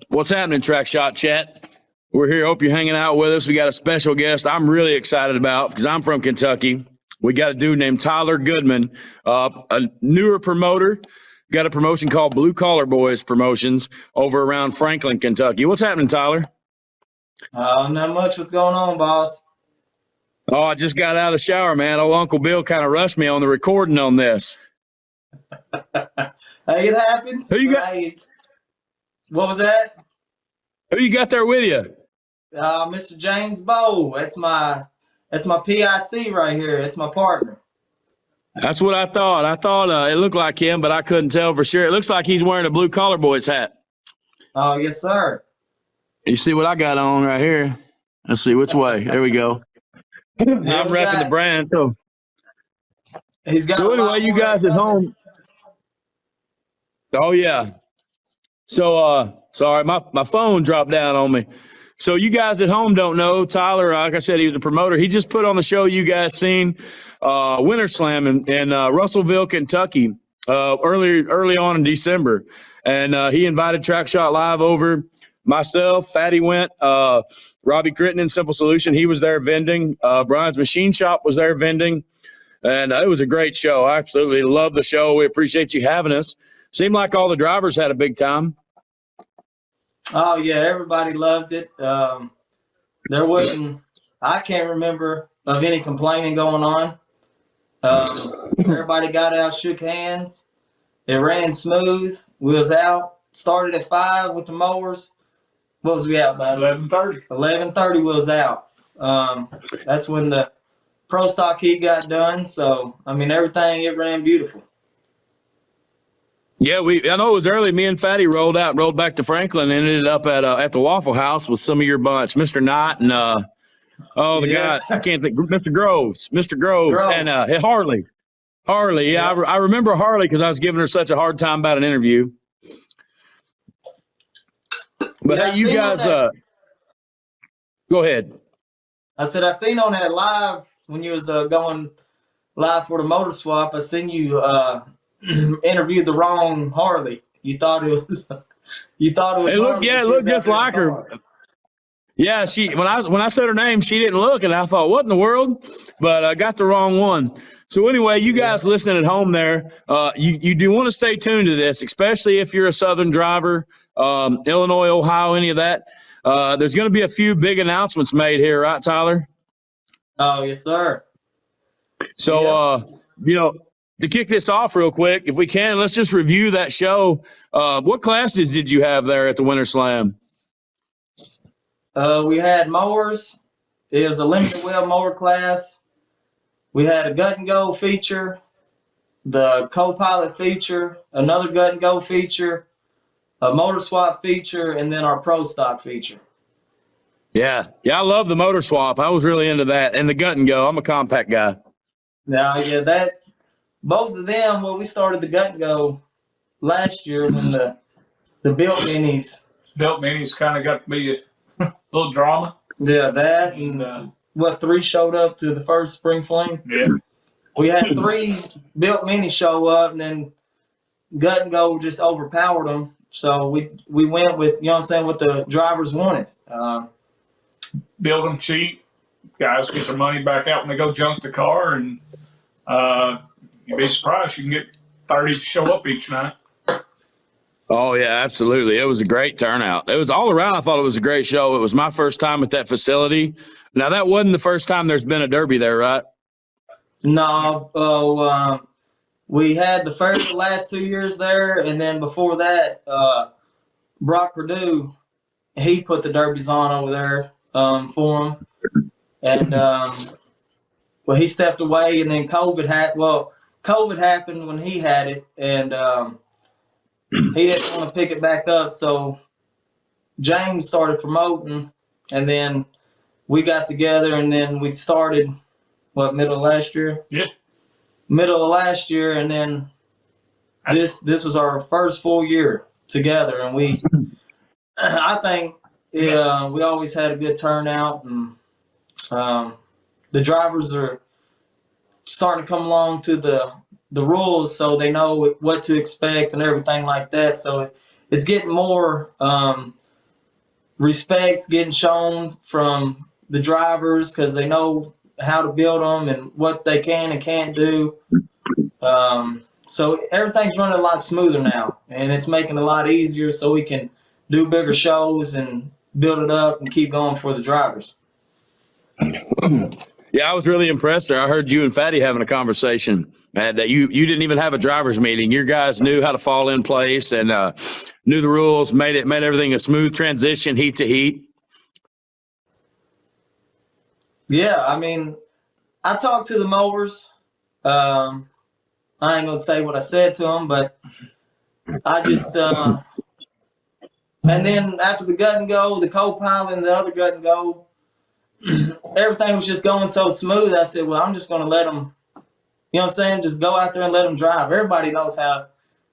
What's happening, Track Shot Chat? We're here. Hope you're hanging out with us. We got a special guest I'm really excited about because I'm from Kentucky. We got a dude named Tyler Goodman, a newer promoter. Got a promotion called Blue Collar Boys Promotions over around Franklin, Kentucky. What's happening, Tyler? Not much. What's going on, boss? Oh, I just got out of the shower, man. Oh, Uncle Bill kind of rushed me on the recording on this. Hey, it happens. Who you got? Hey, what was that? Who you got there with you? Mr. James Bowe. That's my PIC right here. That's my partner. That's what I thought. I thought it looked like him, but I couldn't tell for sure. It looks like he's wearing a Blue Collar Boys hat. Oh, yes, sir. You see what I got on right here? Let's see which way. There we go. Yeah, I'm repping the brand. So anyway, you guys at home. Oh yeah. So sorry, my phone dropped down on me. So you guys at home don't know Tyler. Like I said, he was a promoter. He just put on the show you guys seen, Winter Slam in Russellville, Kentucky, early on in December, and he invited TrackShotLive over. Myself, Fatty went, Robbie Crittenden, Simple Solution, he was there vending. Brian's Machine Shop was there vending. And it was a great show. I absolutely love the show. We appreciate you having us. Seemed like all the drivers had a big time. Oh, yeah, everybody loved it. There wasn't, I can't remember of any complaining going on. Everybody got out, shook hands. It ran smooth. We was out. Started at 5 with the mowers. What was we out by? 11:30. 11:30 we was out. That's when the Pro Stock heat got done. So, I mean, everything, it ran beautiful. Yeah, I know it was early. Me and Fatty rolled back to Franklin, and ended up at the Waffle House with some of your bunch, Mr. Knott and guy I can't think, Mr. Groves, and Harley. Yeah, I remember Harley because I was giving her such a hard time about an interview. But hey, you guys, go ahead. I said I seen on that live when you was going live for the motor swap. I seen you interviewed the wrong Harley. You thought it was. It looked just like her. Yeah, when I said her name, she didn't look, and I thought, what in the world? But I got the wrong one. So anyway, you guys listening at home there, you do want to stay tuned to this, especially if you're a Southern driver, Illinois, Ohio, any of that. There's going to be a few big announcements made here, right, Tyler? Oh, yes, sir. So, to kick this off real quick, if we can, let's just review that show. What classes did you have there at the Winter Slam? We had mowers. It was a limited wheel mower class. We had a gut and go feature, the co-pilot feature, another gut and go feature, a motor swap feature, and then our Pro Stock feature. Yeah, I love the motor swap. I was really into that, and the gut and go. I'm a compact guy. Now, yeah, both of them. Well, we started the gut and go last year when the built minis. Built minis kind of got to be a little drama. Yeah, that and 3 showed up to the first Spring Fling. Yeah, we had 3 built minis show up, and then gut and go just overpowered them. So we went with, you know what I'm saying, what the drivers wanted. Build them cheap. Guys get their money back out when they go junk the car, and you'd be surprised. You can get 30 to show up each night. Oh, yeah, absolutely. It was a great turnout. It was all around. I thought it was a great show. It was my first time at that facility. Now, that wasn't the first time there's been a derby there, right? No. We had the fair the last 2 years there, and then before that, Brock Purdue, he put the derbies on over there for him. And, he stepped away, and then COVID happened when he had it, and he didn't want to pick it back up. So James started promoting, and then we got together, and then we started, middle of last year? Yeah. Middle of last year, and then this was our first full year together, and I think we always had a good turnout, and the drivers are starting to come along to the rules, so they know what to expect and everything like that. So it's getting more respect's getting shown from the drivers because they know how to build them and what they can and can't do. So everything's running a lot smoother now, and it's making it a lot easier so we can do bigger shows and build it up and keep going for the drivers. Yeah, I was really impressed there. I heard you and Fatty having a conversation, and that you didn't even have a drivers meeting. Your guys knew how to fall in place and knew the rules, made everything a smooth transition, heat to heat. Yeah, I mean, I talked to the mowers. I ain't gonna say what I said to them, but I just and then after the gut and go, the co-pilot and the other gut and go, everything was just going so smooth. I said, well, I'm just going to let them, you know what I'm saying? Just go out there and let them drive. Everybody knows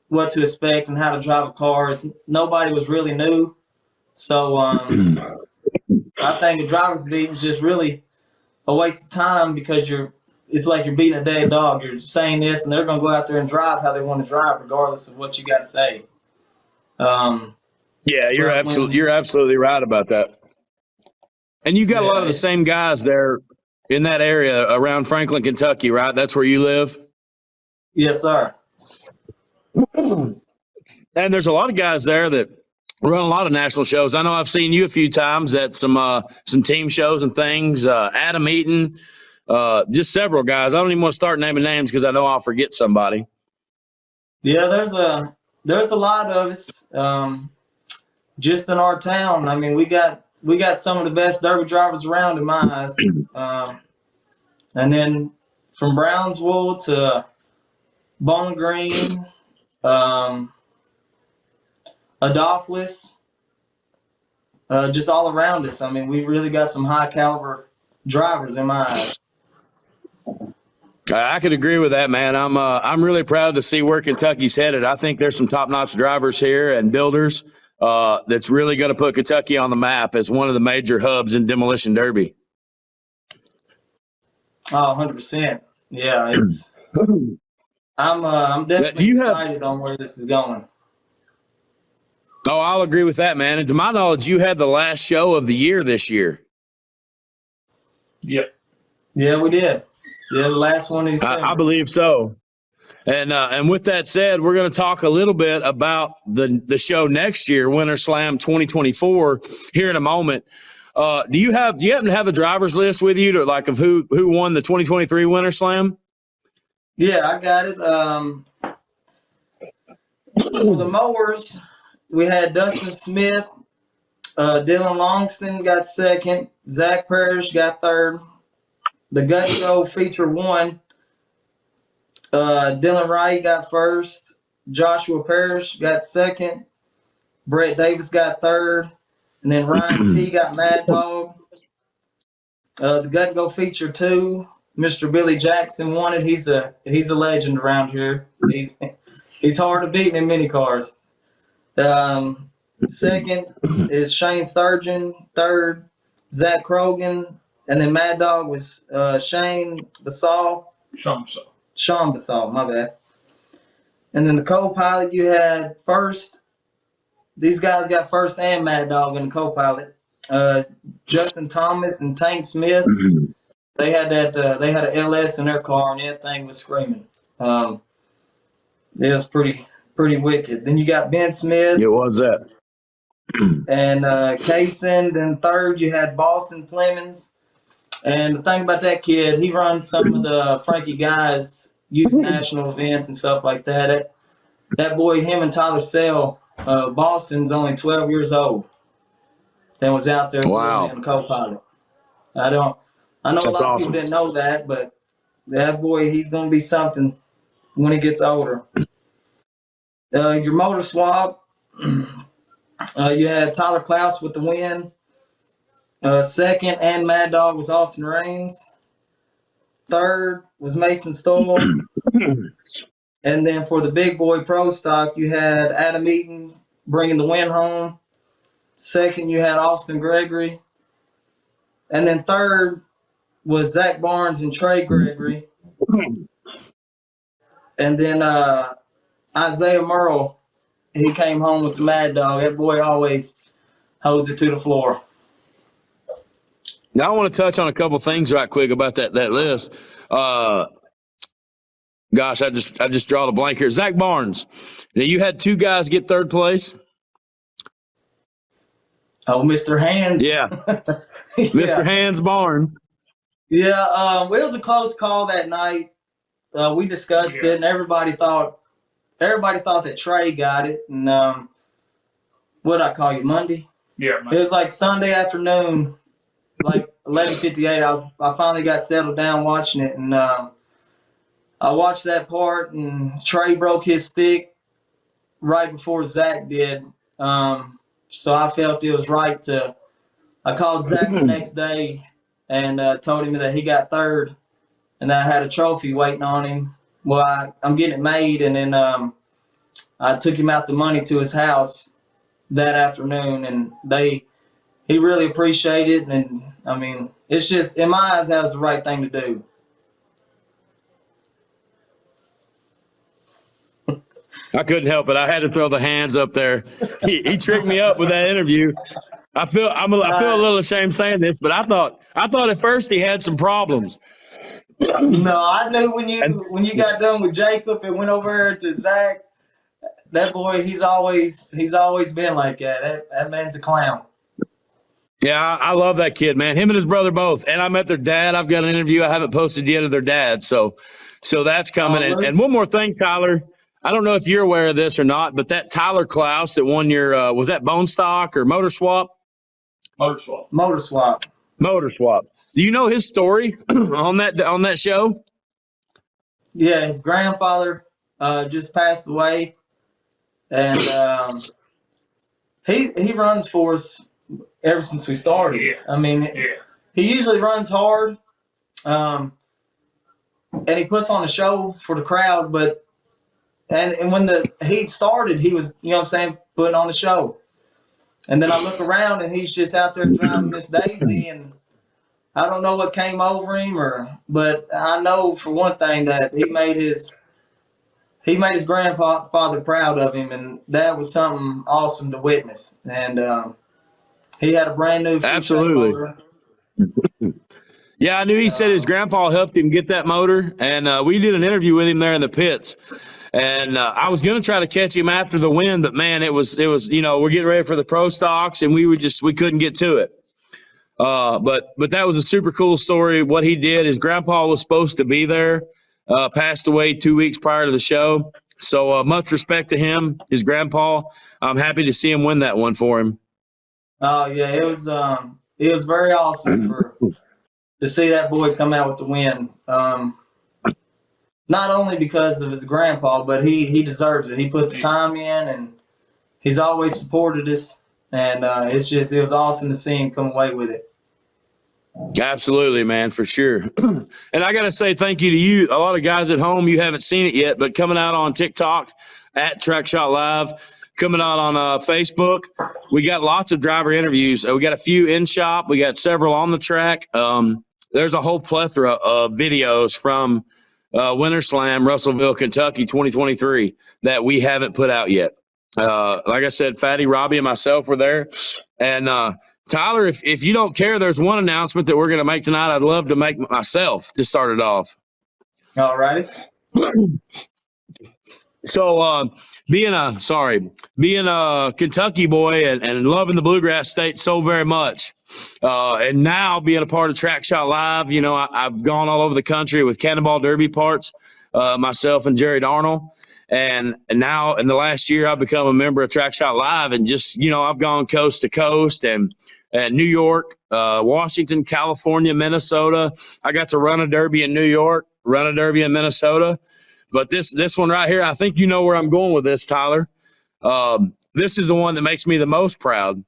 what to expect and how to drive a car. Nobody was really new. So I think the driver's beat was just really a waste of time because it's like you're beating a dead dog. You're saying this and they're going to go out there and drive how they want to drive regardless of what you got to say. Yeah, you're absolutely right about that. And you got a lot of the same guys there in that area around Franklin, Kentucky, right? That's where you live? Yes, sir. And there's a lot of guys there that run a lot of national shows. I know I've seen you a few times at some team shows and things. Adam Eaton, just several guys. I don't even want to start naming names because I know I'll forget somebody. Yeah, there's a lot of us just in our town. I mean, we got some of the best derby drivers around in my eyes. And then from Brownsville to Bowling Green, Adolphus, just all around us. I mean, we really got some high caliber drivers in my eyes. I could agree with that, man. I'm really proud to see where Kentucky's headed. I think there's some top-notch drivers here and builders that's really going to put Kentucky on the map as one of the major hubs in Demolition Derby. Oh, 100%. Yeah, I'm definitely excited on where this is going. Oh, I'll agree with that, man. And to my knowledge, you had the last show of the year this year. Yep. Yeah, we did. Yeah, the last one in December. I believe so. And with that said, we're going to talk a little bit about the show next year, Winter Slam 2024, here in a moment. Do you happen to have a driver's list with you of who won the 2023 Winter Slam? Yeah, I got it. For the mowers, we had Dustin Smith, Dylan Longston got second, Zach Parrish got third. The Gut Go feature won. Dylan Wright got first. Joshua Parrish got second. Brett Davis got third. And then Ryan T got Mad Dog. The Gut Go feature 2. Mr. Billy Jackson won it. He's a legend around here. He's hard to beat in mini cars. Second is Shane Sturgeon. Third, Zach Krogan. And then Mad Dog was Shane Basal. Sean Basal, my bad. And then the co-pilot, you had first. These guys got first and Mad Dog in the co-pilot. Justin Thomas and Tank Smith. They had they had an LS in their car, and that thing was screaming. It was pretty wicked. Then you got Ben Smith. It was that. And Kaysen. Then third, you had Boston Clemens. And the thing about that kid, he runs some of the Frankie Guys youth national events and stuff like that. That boy, him and Tyler Sell, Boston's only 12 years old and was out there in co-pilot. I know a lot of people didn't know that, but that boy, he's going to be something when he gets older. Your motor swap, you had Tyler Klaus with the win. Second and Mad Dog was Austin Raines. Third was Mason Stoll. And then for the big boy pro stock, you had Adam Eaton bringing the win home. Second, you had Austin Gregory. And then third was Zach Barnes and Trey Gregory. And then Isaiah Merle, he came home with the Mad Dog. That boy always holds it to the floor. Now I want to touch on a couple things right quick about that list. Gosh, I just draw the blank here. Zach Barnes. Now you had 2 guys get 3rd place. Oh, Mr. Hands. Yeah. Yeah. Mr. Hands Barnes. Yeah, it was a close call that night. We discussed it, and everybody thought that Trey got it. And what did I call you, Monday? Yeah, It was like Sunday afternoon, like 11:58. I finally got settled down watching it, and I watched that part, and Trey broke his stick right before Zach did. So I felt it was right to. I called Zach the next day and told him that he got 3rd, and that I had a trophy waiting on him. Well, I'm getting it made, and then I took him out the money to his house that afternoon, and he really appreciated it. And I mean, it's just, in my eyes, that was the right thing to do. I couldn't help it. I had to throw the hands up there. He tricked me up with that interview. I feel a little ashamed saying this, but I thought at first he had some problems. No, I knew when you got done with Jacob and went over to Zach, that boy, he's always been like that. That man's a clown. Yeah, I love that kid, man. Him and his brother both. And I met their dad. I've got an interview I haven't posted yet of their dad. So that's coming. And one more thing, Tyler. I don't know if you're aware of this or not, but that Tyler Klaus that won your was that Bone Stock or Motor Swap? Motor Swap. Motor Swap. Do you know his story on that show? Yeah, his grandfather just passed away, and he runs for us ever since we started. Yeah. I mean, he usually runs hard, and he puts on a show for the crowd. But and when the heat started, he was, you know what I'm saying, putting on a show. And then I look around, and he's just out there driving Miss Daisy, and I don't know what came over him, but I know for one thing that he made his grandfather proud of him, and that was something awesome to witness. And he had a brand new absolutely. Yeah, I knew he said his grandpa helped him get that motor, and we did an interview with him there in the pits. And I was going to try to catch him after the win, but man, it was, you know, we're getting ready for the pro stocks, and we couldn't get to it. But that was a super cool story. What he did, his grandpa was supposed to be there, passed away 2 weeks prior to the show. So much respect to him, his grandpa. I'm happy to see him win that one for him. Oh yeah, it was very awesome to see that boy come out with the win. Not only because of his grandpa, but he deserves it. He puts time in, and he's always supported us. And it was awesome to see him come away with it. Absolutely, man, for sure. And I got to say thank you to you. A lot of guys at home, you haven't seen it yet, but coming out on TikTok at TrackShotLive, coming out on Facebook. We got lots of driver interviews. We got a few in shop. We got several on the track. There's a whole plethora of videos from Winter Slam, Russellville, Kentucky, 2023 that we haven't put out yet. Like I said, Fatty, Robbie, and myself were there. And Tyler, if you don't care, there's one announcement that we're going to make tonight. I'd love to make myself to start it off. All righty. So being a Kentucky boy and loving the Bluegrass State so very much, and now being a part of TrackShotLive, you know, I've gone all over the country with Cannonball Derby parts, myself and Jerry Darnell. And now in the last year, I've become a member of TrackShotLive, and just, you know, I've gone coast to coast and New York, Washington, California, Minnesota. I got to run a derby in New York, run a derby in Minnesota. But this one right here, I think you know where I'm going with this, Tyler. This is the one that makes me the most proud.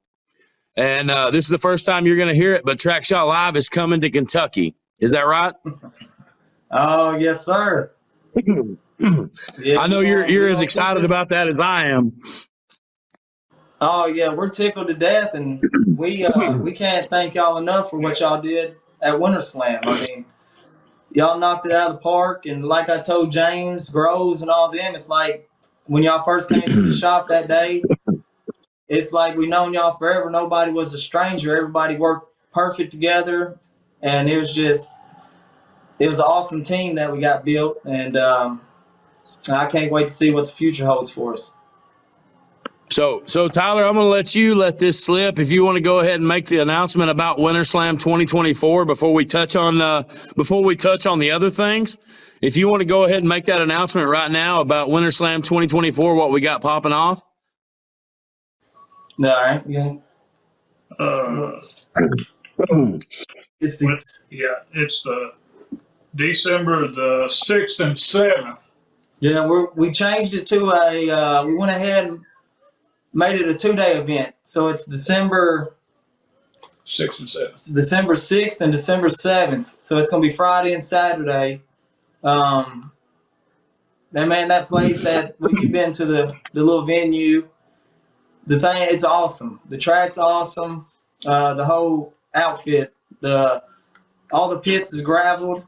And this is the first time you're going to hear it, but TrackShotLive is coming to Kentucky. Is that right? Oh, yes, sir. Yeah, I know you're as excited about that as I am. Oh, yeah, we're tickled to death, and we can't thank y'all enough for what y'all did at Winter Slam. I mean, y'all knocked it out of the park, and like I told James, Groves, and all them, it's like when y'all first came to the shop that day, it's like we known y'all forever. Nobody was a stranger. Everybody worked perfect together, and it was an awesome team that we got built, and I can't wait to see what the future holds for us. So Tyler, I'm going to let you let this slip. If you want to go ahead and make the announcement about Winter Slam 2024 before we touch on the other things. If you want to go ahead and make that announcement right now about Winter Slam 2024, what we got popping off. All right. Yeah. It's this. Yeah, it's the December the 6th and 7th. Yeah, we changed it to we went ahead and made it a 2-day event. So it's December 6th and 7th. December 6th and December 7th. So it's going to be Friday and Saturday. That place that we've been to the little venue, it's awesome. The track's awesome. The whole outfit, all the pits is graveled.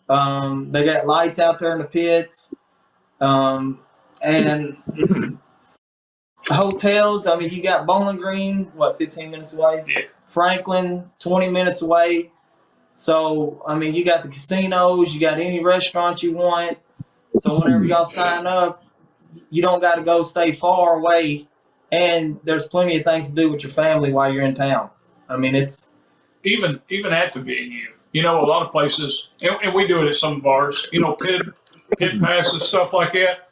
They got lights out there in the pits. And hotels, I mean, you got Bowling Green, 15 minutes away? Yeah. Franklin, 20 minutes away. So, I mean, you got the casinos, you got any restaurant you want. So whenever y'all sign up, you don't got to go stay far away. And there's plenty of things to do with your family while you're in town. I mean, it's... Even at the venue, a lot of places, and we do it at some of ours, pit passes, stuff like that.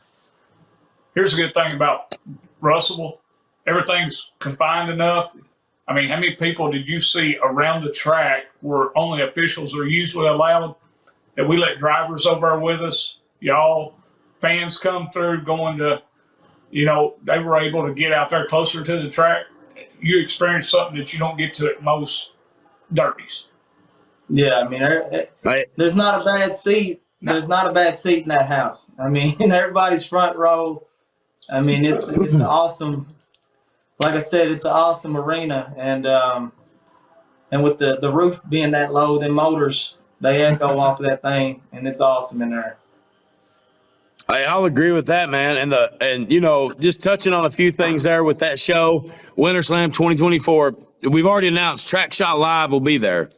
Here's a good thing about Russellville. Everything's confined enough. I mean, how many people did you see around the track where only officials are usually allowed, that we let drivers over there with us? Y'all, fans come through going to, they were able to get out there closer to the track. You experience something that you don't get to at most derbies. Yeah, I mean, there's not a bad seat. No. There's not a bad seat in that house. I mean, everybody's front row. I mean, it's awesome. Like I said, it's an awesome arena, and with the roof being that low, the motors, they echo off of that thing, and it's awesome in there. I'll agree with that, man. And just touching on a few things there with that show, Winter Slam 2024. We've already announced TrackShotLive will be there.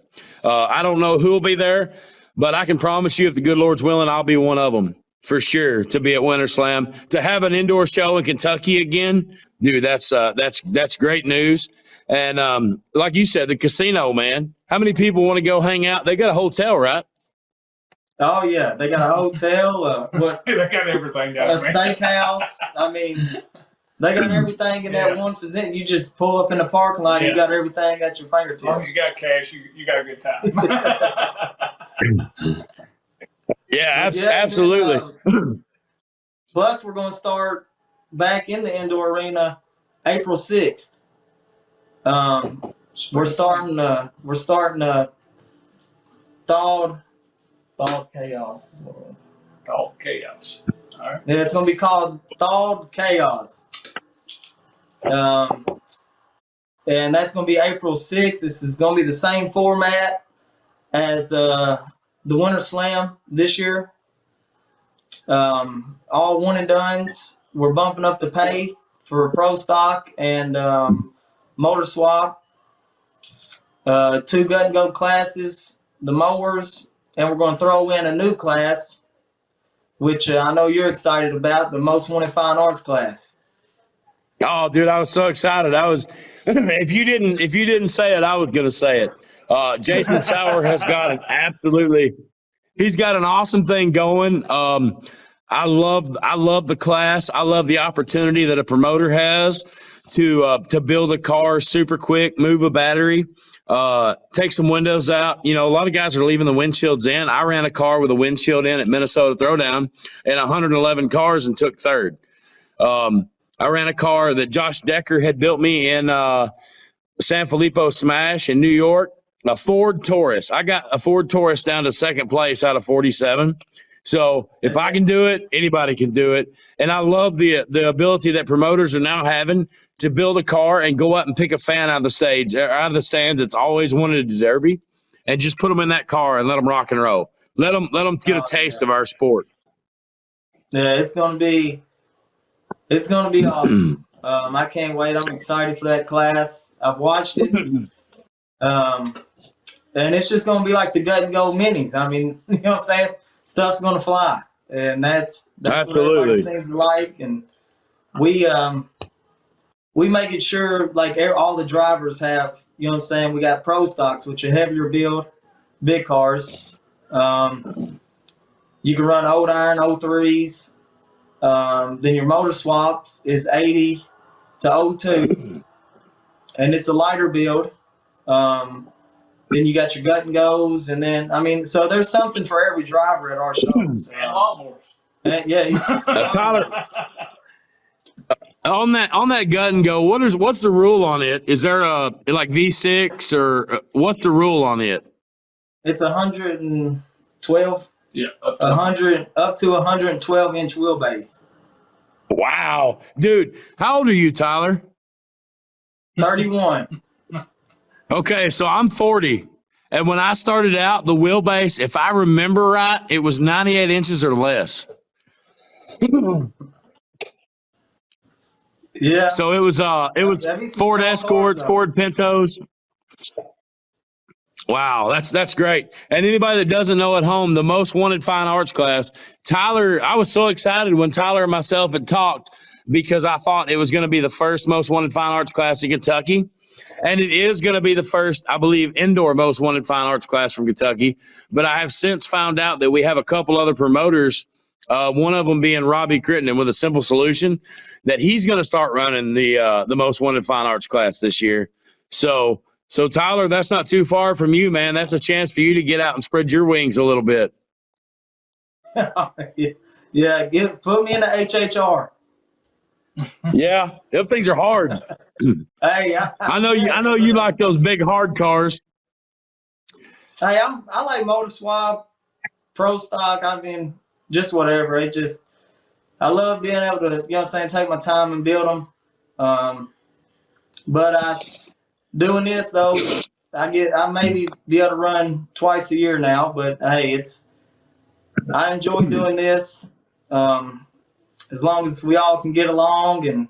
I don't know who will be there, but I can promise you, if the good Lord's willing, I'll be one of them for sure to be at Winter Slam. To have an indoor show in Kentucky again, dude, that's great news. And like you said, the casino, man. How many people want to go hang out? They got a hotel, right? Oh yeah, they got a hotel. They got everything down there. A steakhouse. I mean, they got everything in that one facility. You just pull up in the parking lot, you got everything at your fingertips. As long as you got cash, you got a good time. Yeah, absolutely. Plus, we're going to start back in the indoor arena April 6th. We're starting Thawed Chaos. Thawed Chaos. All right. Yeah, it's going to be called Thawed Chaos. And that's going to be April 6th. This is going to be the same format as the Winter Slam this year. All one and dones. We're bumping up the pay for pro stock and motor swap. 2 gut and go classes, the mowers, and we're going to throw in a new class, which I know you're excited about, the Most Wanted Fine Arts class. Oh, dude, I was so excited. If you didn't say it, I was going to say it. Jason Sauer has got he's got an awesome thing going. I love the class. I love the opportunity that a promoter has to build a car super quick, move a battery, take some windows out. A lot of guys are leaving the windshields in. I ran a car with a windshield in at Minnesota Throwdown and 111 cars and took third. I ran a car that Josh Decker had built me in San Filippo Smash in New York, a Ford Taurus. I got a Ford Taurus down to second place out of 47. So if I can do it, anybody can do it. And I love the ability that promoters are now having to build a car and go up and pick a fan out of the stands that's always wanted a derby, and just put them in that car and let them rock and roll. Let them get a taste of our sport. Yeah, it's gonna be awesome. I can't wait. I'm excited for that class. I've watched it. And it's just going to be like the gut and go minis. I mean, you know what I'm saying? Stuff's going to fly. And that's what everybody seems to like. And we make it sure like all the drivers have, you know what I'm saying? We got pro stocks, which are heavier build, big cars. You can run old iron, 03s. Then your motor swaps is 80 to 02. And it's a lighter build. Then you got your gut and goes, and then so there's something for every driver at our shows. And lawnmowers. Yeah. Tyler, on that gut and go, what's the rule on it? Is there a like V6 or what's the rule on it? It's 112. Yeah, up to 112-inch wheelbase. Wow, dude, how old are you, Tyler? 31. Okay, so I'm 40, and when I started out, the wheelbase, if I remember right, it was 98 inches or less. Yeah. So it was Ford Escorts, Ford Pintos. Wow, that's great. And anybody that doesn't know at home, the Most Wanted Fine Arts class, Tyler, I was so excited when Tyler and myself had talked because I thought it was going to be the first Most Wanted Fine Arts class in Kentucky. And it is going to be the first, I believe, indoor Most Wanted Fine Arts class from Kentucky. But I have since found out that we have a couple other promoters, one of them being Robbie Crittenden with A Simple Solution, that he's going to start running the Most Wanted Fine Arts class this year. So Tyler, that's not too far from you, man. That's a chance for you to get out and spread your wings a little bit. Yeah, put me in the HHR. Yeah, them things are hard. Hey, I know you like those big hard cars. Hey, I like motor swap, pro stock. Just whatever. I love being able to, you know what I'm saying, take my time and build them. But doing this though, I maybe be able to run twice a year now. But hey, I enjoy doing this. As long as we all can get along, and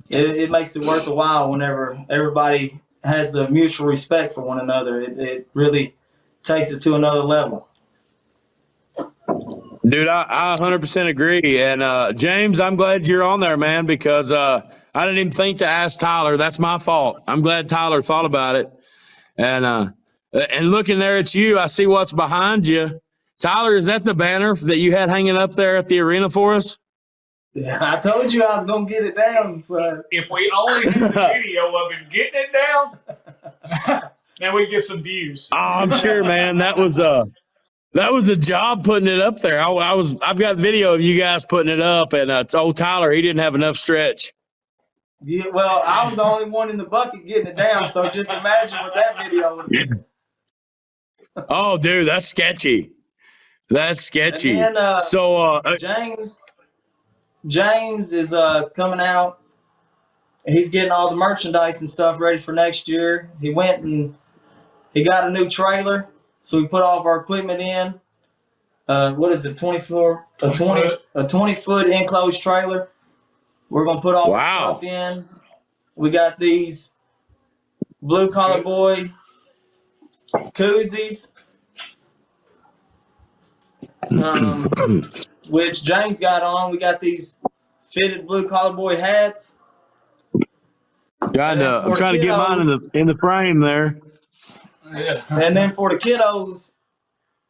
it makes it worth a while whenever everybody has the mutual respect for one another. It really takes it to another level. Dude, I 100% agree. And James, I'm glad you're on there, man, because I didn't even think to ask Tyler. That's my fault. I'm glad Tyler thought about it. And looking there at you, I see what's behind you. Tyler, is that the banner that you had hanging up there at the arena for us? Yeah, I told you I was going to get it down, son. If we only had the video of him getting it down, then we'd get some views. Oh, I'm sure, man. That was a job putting it up there. I've got video of you guys putting it up, and it's old Tyler. He didn't have enough stretch. Yeah, well, I was the only one in the bucket getting it down, so just imagine what that video would be. Oh, dude, that's sketchy. That's sketchy. And then, so James is coming out. He's getting all the merchandise and stuff ready for next year. He went and he got a new trailer, so we put all of our equipment in. What is it? 20 foot enclosed trailer. We're gonna put all the stuff in. We got these blue collar boy koozies. Which James got on. We got these fitted blue collar boy hats. I'm trying to get mine in the frame there. Yeah. And then for the kiddos,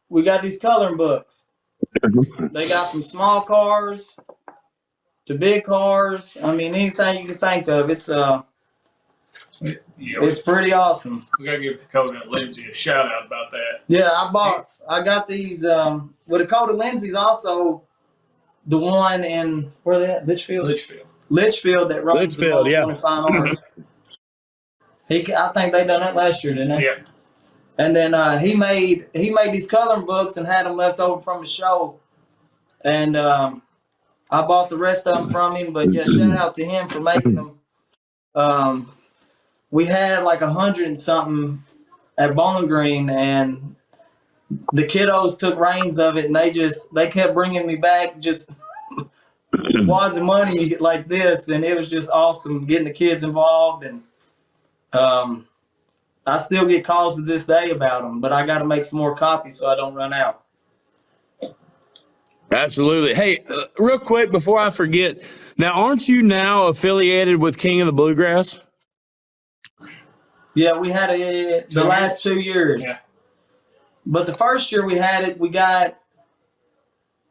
we got these coloring books. They got from small cars to big cars. Anything you can think of. It's pretty awesome. We gotta give Dakota and Lindsay a shout out about that. Yeah, I got these with Dakota Lindsay's also the one in where they at? Litchfield that runs the Most Wanted Fine Arts. I think they done that last year, didn't they? Yeah. And then he made these coloring books and had them left over from the show, and I bought the rest of them from him. But yeah, shout out to him for making them. We had like 100 and something at Bowling Green, and the kiddos took reins of it, and they kept bringing me back just wads of money like this, and it was just awesome getting the kids involved. And I still get calls to this day about them, but I got to make some more copies so I don't run out. Absolutely. Hey, real quick before I forget, now aren't you now affiliated with King of the Bluegrass? Yeah, we had the last 2 years. Yeah. But the first year we had it, we got,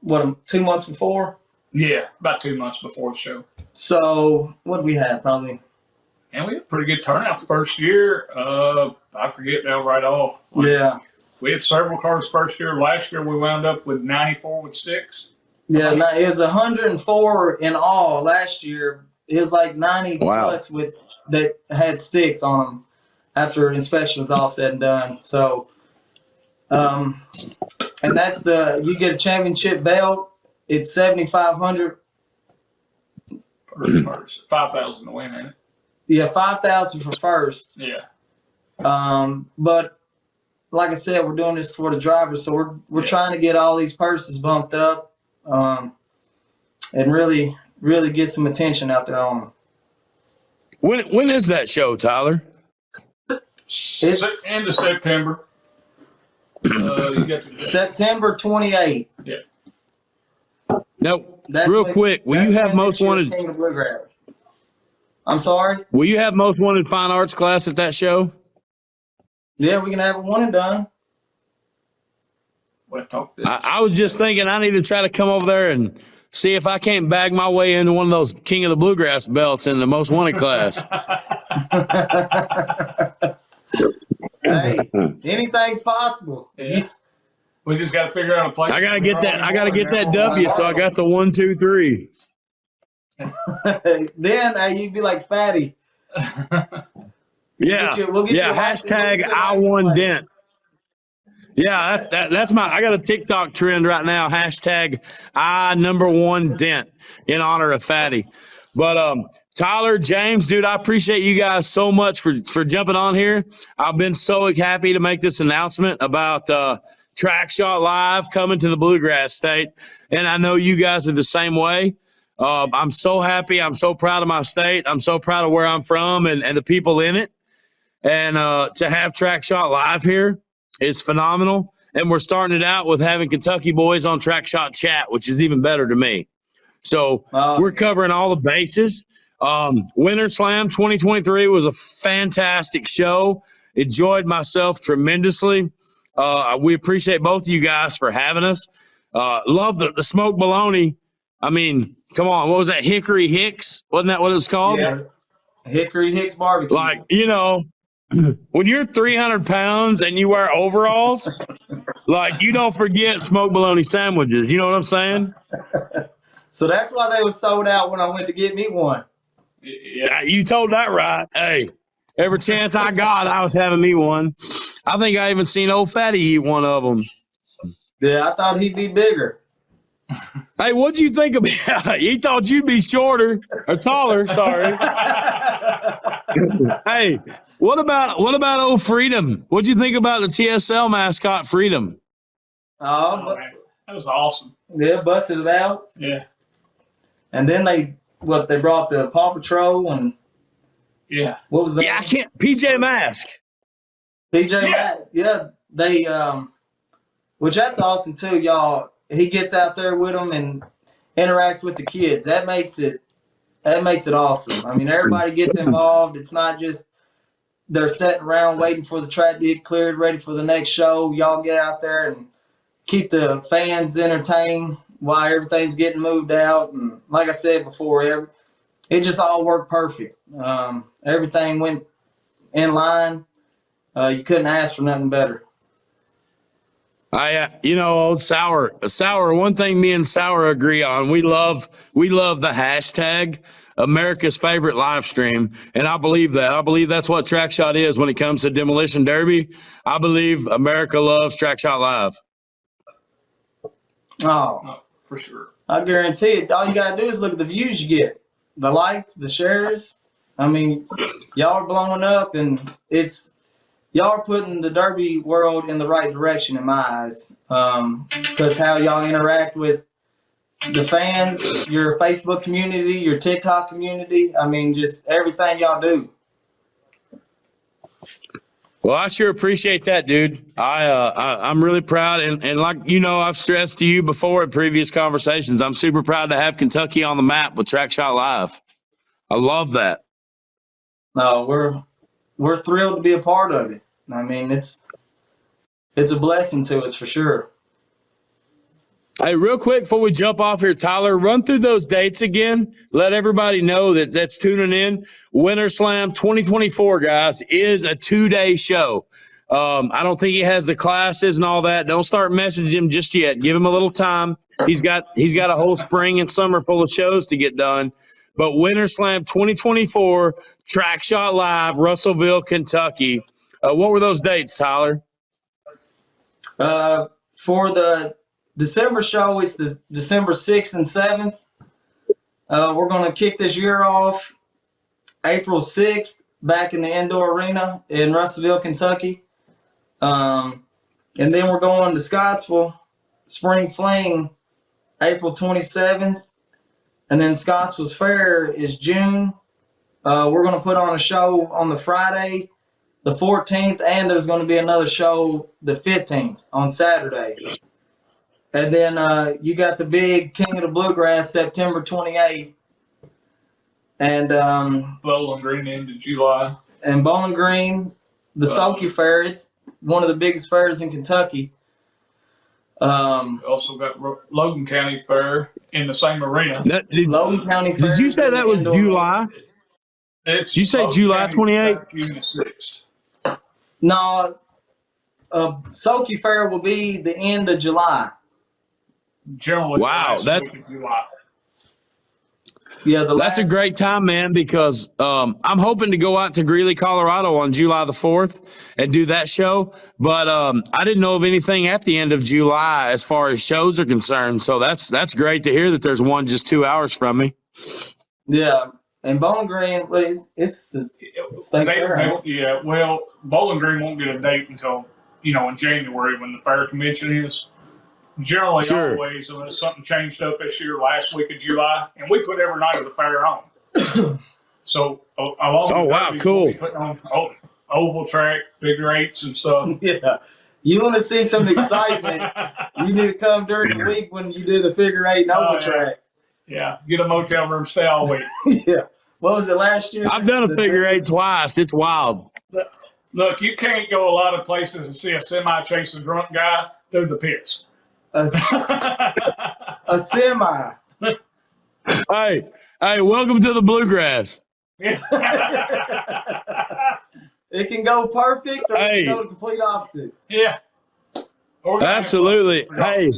2 months before? Yeah, about 2 months before the show. So what did we have? Probably. And we had a pretty good turnout the first year. I forget now right off. Yeah. We had several cars first year. Last year we wound up with 94 with sticks. Yeah, it was 104 in all last year. It was like 90 Wow. plus that had sticks on them after inspection was all said and done. So, and that's you get a championship belt. It's 7,500. First, 5,000 to win, ain't it? Yeah, 5,000 for first. Yeah. But like I said, we're doing this for the drivers, so we're trying to get all these purses bumped up, and really get some attention out there on them. When is that show, Tyler? It's end of September. You got September 28th. Yeah. No, real quick, will you have most wanted? King of Bluegrass. I'm sorry? Will you have most wanted fine arts class at that show? Yeah, we can have it one and done. We'll talk this. I was just thinking I need to try to come over there and see if I can't bag my way into one of those King of the Bluegrass belts in the most wanted class. Hey, anything's possible. Yeah. We just got to figure out a place. I gotta get that W, so I got the 1, 2, 3. Then you'd be like Fatty. Yeah, We'll get you a hashtag license. I won dent. Yeah, that's my. I got a TikTok trend right now. Hashtag I #1 dent in honor of Fatty. But Tyler, James, dude, I appreciate you guys so much for jumping on here. I've been so happy to make this announcement about TrackShotLive coming to the Bluegrass State, and I know you guys are the same way. I'm so happy. I'm so proud of my state. I'm so proud of where I'm from and the people in it. And to have TrackShotLive here is phenomenal. And we're starting it out with having Kentucky boys on TrackShotChat, which is even better to me. So we're covering all the bases. Winter Slam 2023 was a fantastic show. Enjoyed myself tremendously. We appreciate both of you guys for having us. Love the smoked bologna. I mean, come on. What was that? Hickory Hicks? Wasn't that what it was called? Yeah. Hickory Hicks barbecue. Like, when you're 300 pounds and you wear overalls, like, you don't forget smoked bologna sandwiches. You know what I'm saying? So that's why they was sold out when I went to get me one. Yeah, you told that right. Hey, every chance I got, I was having me one. I think I even seen old Fatty eat one of them. Yeah, I thought he'd be bigger. Hey, what'd you think about? He thought you'd be shorter or taller. Sorry. Hey, what about old Freedom? What'd you think about the TSL mascot, Freedom? Oh, man. That was awesome. Yeah, busted it out. Yeah. And then they brought the Paw Patrol and Yeah. what was that? Yeah, I can't. PJ Mask. PJ Matt. Yeah, they which that's awesome too, y'all. He gets out there with them and interacts with the kids. That makes it awesome. I mean, everybody gets involved. It's not just they're sitting around waiting for the track to get cleared, ready for the next show. Y'all get out there and keep the fans entertained while everything's getting moved out. And like I said before, it just all worked perfect. Everything went in line. You couldn't ask for nothing better. Old Sour, one thing me and Sour agree on, we love the hashtag America's favorite live stream. And I believe that. I believe that's what TrackShot is when it comes to Demolition Derby. I believe America loves TrackShotLive. Oh, for sure. I guarantee it. All you got to do is look at the views you get, the likes, the shares. I mean, y'all are blowing up, and y'all are putting the Derby world in the right direction in my eyes. Because how y'all interact with the fans, your Facebook community, your TikTok community. I mean, just everything y'all do. Well, I sure appreciate that, dude. I'm really proud, and like I've stressed to you before in previous conversations, I'm super proud to have Kentucky on the map with TrackShotLive. I love that. No, we're thrilled to be a part of it. I mean, it's a blessing to us for sure. Hey, real quick before we jump off here, Tyler, run through those dates again. Let everybody know that's tuning in. Winter Slam 2024, guys, is a 2-day show. I don't think he has the classes and all that. Don't start messaging him just yet. Give him a little time. He's got a whole spring and summer full of shows to get done. But Winter Slam 2024, TrackShotLive, Russellville, Kentucky. What were those dates, Tyler? For the December show, it's the December 6th and 7th. We're going to kick this year off April 6th back in the indoor arena in Russellville, Kentucky. And then we're going to Scottsville, Spring Fling, April 27th. And then Scottsville's Fair is June. We're going to put on a show on the Friday, the 14th, and there's going to be another show the 15th on Saturday. And then you got the big King of the Bluegrass, September 28th. And Bowling Green into July. And Bowling Green, the Soaky Fair. It's one of the biggest fairs in Kentucky. We also got Logan County Fair in the same arena. Logan County Fair. Did you say that was July? Did you say July 28th? June the 6th. No, Soaky Fair will be the end of July. Generally, wow, that's July. Yeah, that's a great time, man, because I'm hoping to go out to Greeley, Colorado on July the 4th and do that show. But I didn't know of anything at the end of July as far as shows are concerned. So that's great to hear that there's one just 2 hours from me. Yeah, and Bowling Green, it's the state fair. Yeah, well, Bowling Green won't get a date until in January when the fair convention is. Generally, sure. Always, unless something changed up this year, last week of July, and we put every night of the fair on. So, along cool. We'll be putting on oval track, figure eights, and stuff. Yeah, you want to see some excitement? You need to come during the week when you do the figure eight and oval track. Yeah, get a motel room, stay all week. Yeah, what was it last year? I've done a figure eight twice. It's wild. Look, you can't go a lot of places and see a semi chase a drunk guy through the pits. A semi. Hey, welcome to the Bluegrass. It can go perfect or it can go the complete opposite. Yeah. Absolutely. Hey,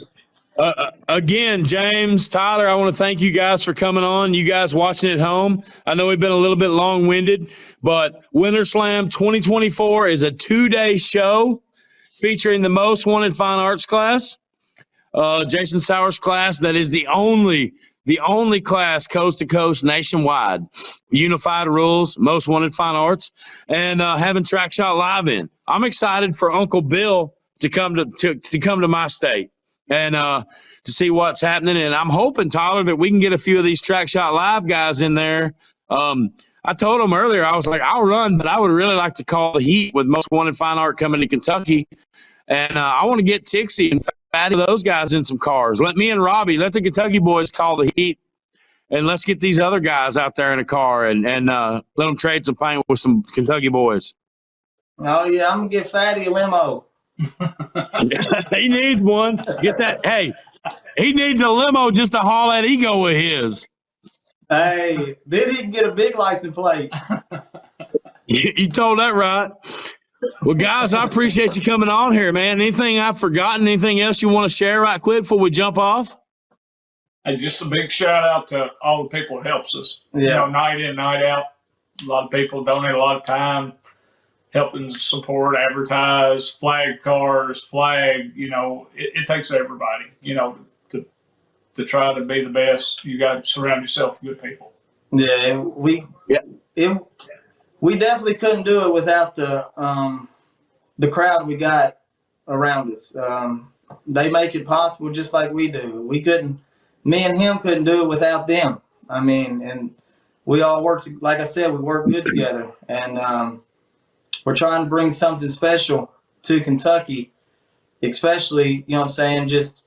again, James, Tyler, I want to thank you guys for coming on. You guys watching at home. I know we've been a little bit long-winded, but Winter Slam 2024 is a 2-day show featuring the Most Wanted Fine Arts class. Jason Sauer's class that is the only class coast to coast nationwide, unified rules, Most Wanted Fine Arts, and having TrackShotLive in. I'm excited for Uncle Bill to come to my state and to see what's happening. And I'm hoping, Tyler, that we can get a few of these TrackShotLive guys in there. I told him earlier, I was like, I'll run, but I would really like to call the heat with Most Wanted Fine Art coming to Kentucky. And I want to get Tixie and Fatty, those guys in some cars. Let me and Robbie, let the Kentucky boys call the heat. And let's get these other guys out there in a car and let them trade some paint with some Kentucky boys. Oh, yeah, I'm going to get Fatty a limo. He needs one. Get that. Hey, he needs a limo just to haul that ego of his. Hey, then he can get a big license plate. You told that right. Well, guys, I appreciate you coming on here, man. Anything I've forgotten? Anything else you want to share right quick before we jump off? Hey, just a big shout out to all the people that helps us. Yeah. Night in, night out. A lot of people donate a lot of time, helping support, advertise, flag cars, flag. It takes everybody. To try to be the best, you got to surround yourself with good people. Yeah, we definitely couldn't do it without the crowd we got around us. They make it possible just like we do. We couldn't me and him couldn't do it without them. I mean, and we all work, like I said, we work good together. And we're trying to bring something special to Kentucky, especially, you know what I'm saying, just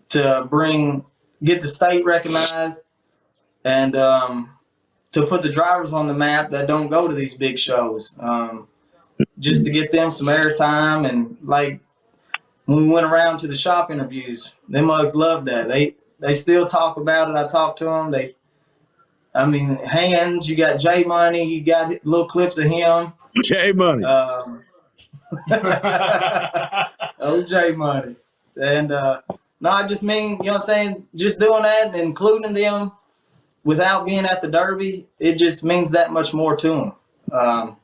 to get the state recognized and to put the drivers on the map that don't go to these big shows, just to get them some airtime. And like when we went around to the shop interviews, them mugs loved that. They still talk about it. I talk to them. Hands, you got J Money, you got little clips of him. J Money. Oh, J Money. And no, I just mean, you know what I'm saying, just doing that and including them without being at the Derby, it just means that much more to them.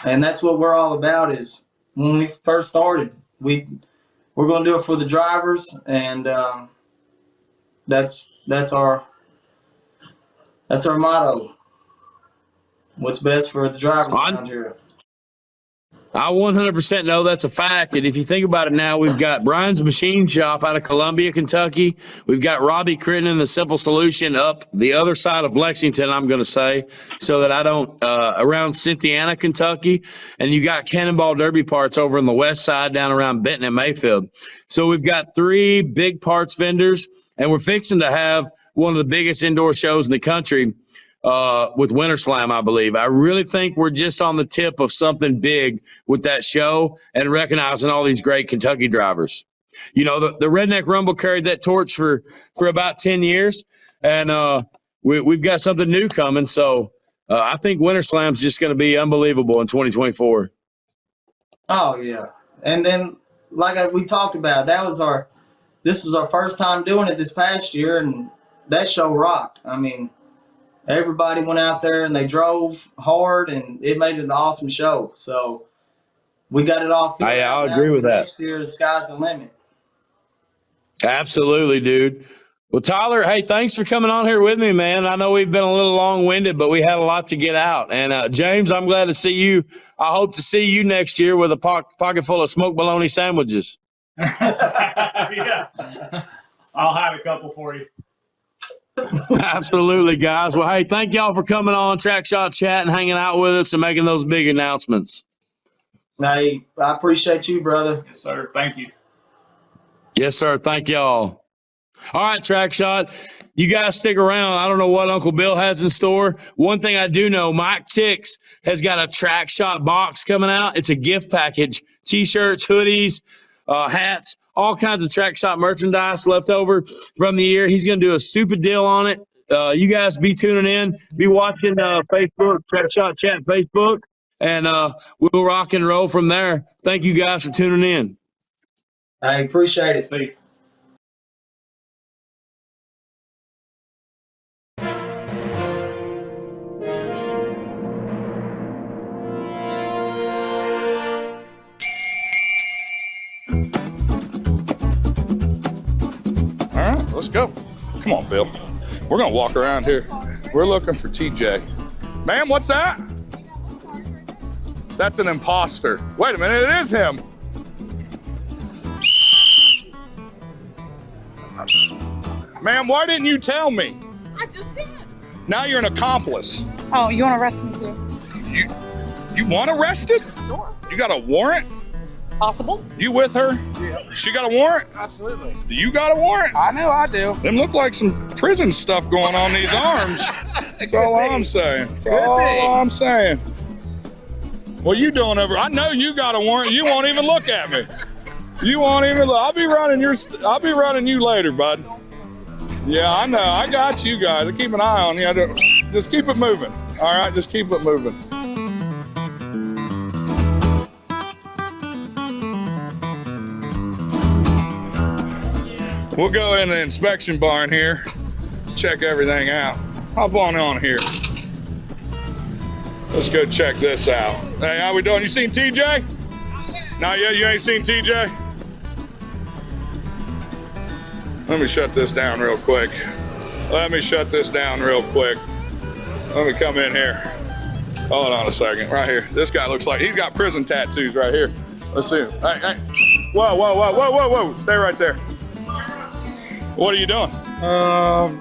And that's what we're all about. Is when we first started, we're going to do it for the drivers, and that's our motto. What's best for the drivers around here. I 100% know that's a fact. And if you think about it now, we've got Brian's Machine Shop out of Columbia, Kentucky. We've got Robbie Crittenden, the Simple Solution, up the other side of Lexington, I'm going to say, so that I don't, around Cynthiana, Kentucky. And you got Cannonball Derby parts over on the west side down around Benton and Mayfield. So we've got 3 big parts vendors, and we're fixing to have one of the biggest indoor shows in the country with Winter Slam, I believe. I really think we're just on the tip of something big with that show and recognizing all these great Kentucky drivers. You know, the Redneck Rumble carried that torch for about 10 years, and we've got something new coming. So I think Winter Slam's just going to be unbelievable in 2024. Oh, yeah. And then, like we talked about, this was our first time doing it this past year, and that show rocked. I mean, everybody went out there and they drove hard, and it made it an awesome show. So we got it all figured out. I agree with that. Next year, the sky's the limit. Absolutely, dude. Well, Tyler, hey, thanks for coming on here with me, man. I know we've been a little long-winded, but we had a lot to get out. And James, I'm glad to see you. I hope to see you next year with a pocket full of smoked bologna sandwiches. Yeah. I'll have a couple for you. Absolutely, guys. Well, hey, thank y'all for coming on Track Shot Chat and hanging out with us and making those big announcements. Hey, I appreciate you, brother. Yes, sir. Thank you. Yes, sir. Thank y'all. All right, Track Shot. You guys stick around. I don't know what Uncle Bill has in store. One thing I do know, Mike Tix has got a Track Shot box coming out. It's a gift package. T-shirts, hoodies, hats, all kinds of Track Shot merchandise left over from the year. He's going to do a stupid deal on it. You guys be tuning in. Be watching Facebook, Track Shot Chat Facebook, and we'll rock and roll from there. Thank you guys for tuning in. I appreciate it. See. Let's go. Come on, Bill. We're going to walk around here. We're looking for TJ. Ma'am, what's that? That's an imposter. Wait a minute, it is him. Ma'am, why didn't you tell me? I just did. Now you're an accomplice. Oh, you want to arrest me too? You want arrested? Sure. You got a warrant? Possible. You with her? Yeah. She got a warrant? Absolutely. Do you got a warrant? I know I do. Them look like some prison stuff going on these arms. That's all I'm saying. That's all I'm saying. What you doing over? I know you got a warrant. You won't even look at me. You won't even look. I'll be running you later, bud. Yeah, I know. I got you guys. I keep an eye on you. Just keep it moving. All right, just keep it moving. We'll go in the inspection barn here, check everything out. Hop on here. Let's go check this out. Hey, how we doing? You seen TJ? Not yet? You ain't seen TJ? Let me shut this down real quick. Let me come in here. Hold on a second, right here. This guy looks like he's got prison tattoos right here. Let's see him. Hey. Whoa. Stay right there. What are you doing? Holding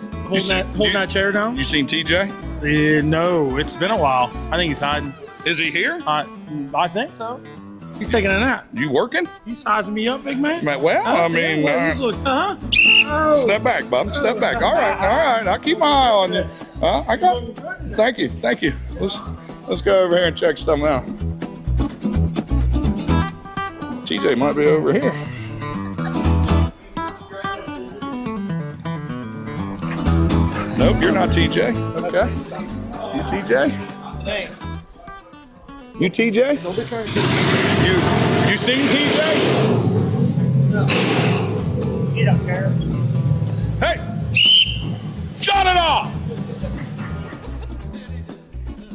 that chair down. You seen TJ? No, it's been a while. I think he's hiding. Is he here? I think so. He's taking a nap. You working? He's sizing me up, big man. Well, I mean, step back, bub. Step back. All right. I'll keep my eye on you. I got. Thank you. Let's go over here and check something out. TJ might be over here. Nope, you're not TJ. Okay. You TJ? You TJ? You seen TJ? No. You don't care. Hey! Shut it off!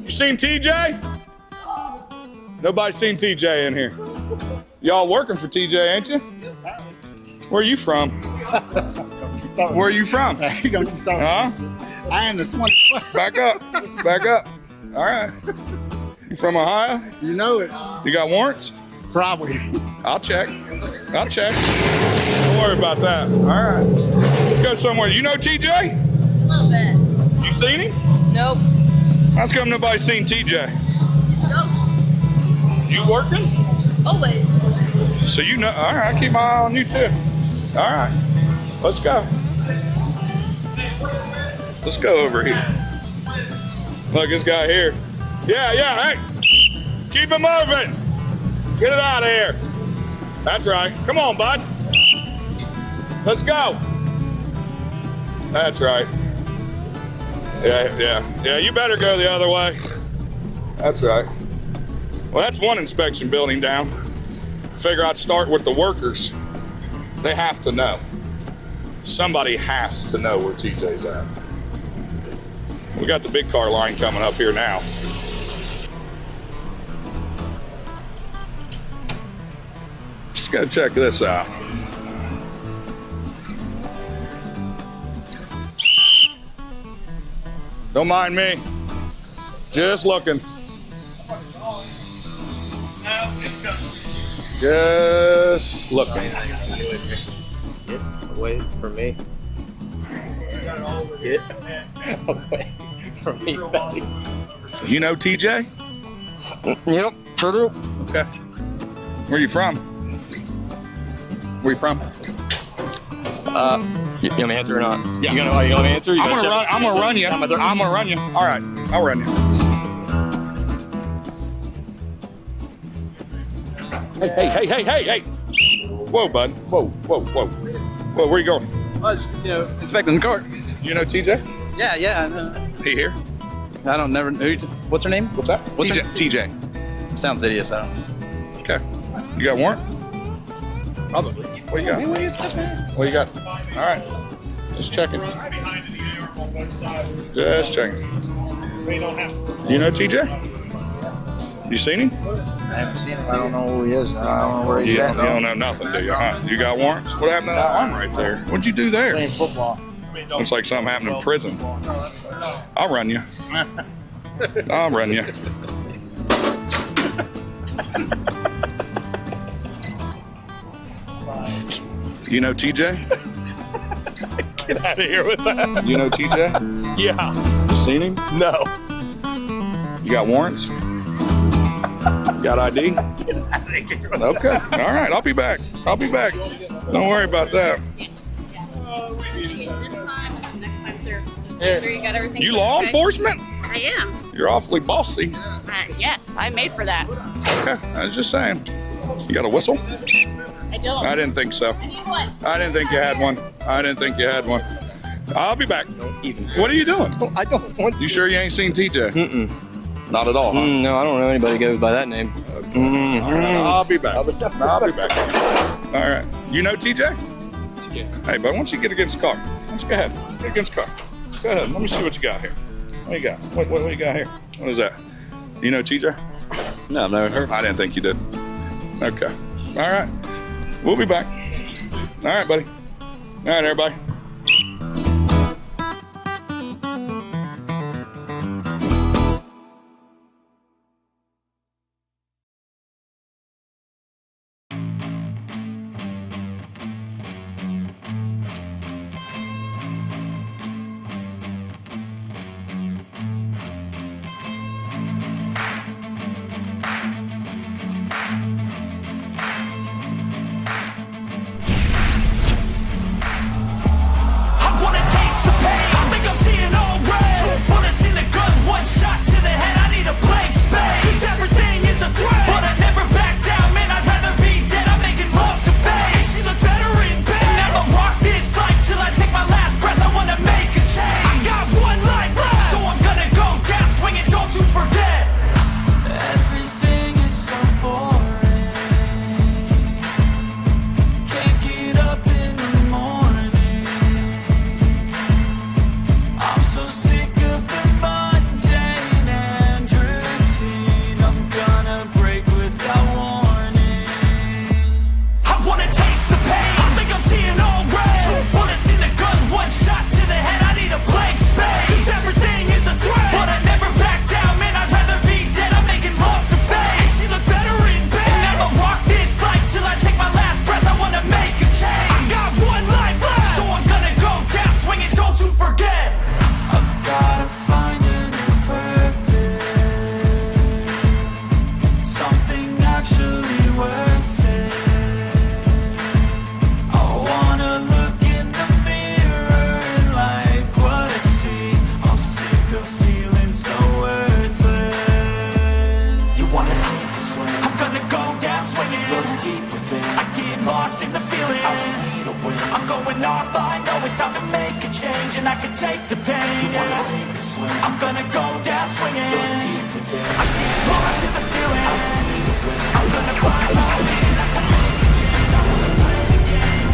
You seen TJ? Nobody seen TJ in here. Y'all working for TJ, ain't you? Where are you from? Where are you from? Huh? I am the 20. Back up. All right. You from Ohio? You know it. You got warrants? Probably. I'll check. Don't worry about that. All right. Let's go somewhere. You know TJ? A little bit. You seen him? Nope. How's come nobody's seen TJ? Nope. You working? Always. So you know. All right. Keep my eye on you too. All right. Let's go. Let's go over here. Look, this guy here. Yeah, hey. Keep it moving. Get it out of here. That's right. Come on, bud. Let's go. That's right. Yeah, you better go the other way. That's right. Well, that's one inspection building down. Figure I'd start with the workers. They have to know. Somebody has to know where TJ's at. We got the big car line coming up here now. Just gotta check this out. Don't mind me. Just looking. Just looking. Get away from me. Get away from me, buddy. You know TJ? Yep, sure do. Okay. Where you from? Where you from? You want me to answer or not? Yeah. You want me to answer? I'm gonna run you. All right, I'll run you. Hey. Whoa, bud. Whoa. Where you going? I was, inspecting the car. You know TJ? Yeah, I know. He here? I don't never. What's her name? What's that? What's TJ. Sounds hideous. I don't. Okay. You got warrant? Probably. What you got? What you got? All right. Just checking. Just checking. You know TJ? You seen him? I haven't seen him. I don't know who he is. I don't know where he's at. You don't know nothing, do you? Huh? You got warrants? What happened to that arm right there? What'd you do there? Playing football. Looks like something happened in prison. I'll run you. I'll run you. You know TJ? Get out of here with that. You know TJ? Yeah. You seen him? No. You got warrants? Got ID? Okay. All right. I'll be back. Don't worry about that. Make sure you got everything. You law enforcement? I am. You're awfully bossy. Yes, I'm made for that. Okay. I was just saying. You got a whistle? I don't. I didn't think so. I need one. I didn't think you had one. I'll be back. What are you doing? I don't want. You sure you ain't seen TJ? Mm-mm. Not at all, huh? No, I don't know anybody goes by that name. All right, I'll be back. All right. You know TJ? Yeah. Hey, but once you get against the car, let's go ahead. Get against the car. Go ahead. Let me see what you got here. What you got? What you got here? What is that? You know TJ? No, I've never heard. I didn't think you did. Okay. All right. We'll be back. All right, buddy. All right, everybody. swing. I'm gonna go down swinging. Look deep within. I get lost in the feeling. I just need a win. I'm going off. I know it's time to make a change, and I can take the pain. You wanna sink or swim? I'm gonna go down swinging. Look deep within. I get lost in the feeling. I just need a win. I'm gonna find my way. I can make a change. I wanna play the game.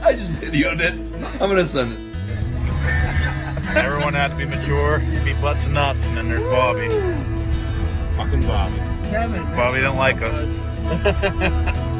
I just videoed it. I'm gonna send it. Everyone has to be mature, be butts and nuts, and then there's Bobby. Fucking Bobby. Bobby don't like us.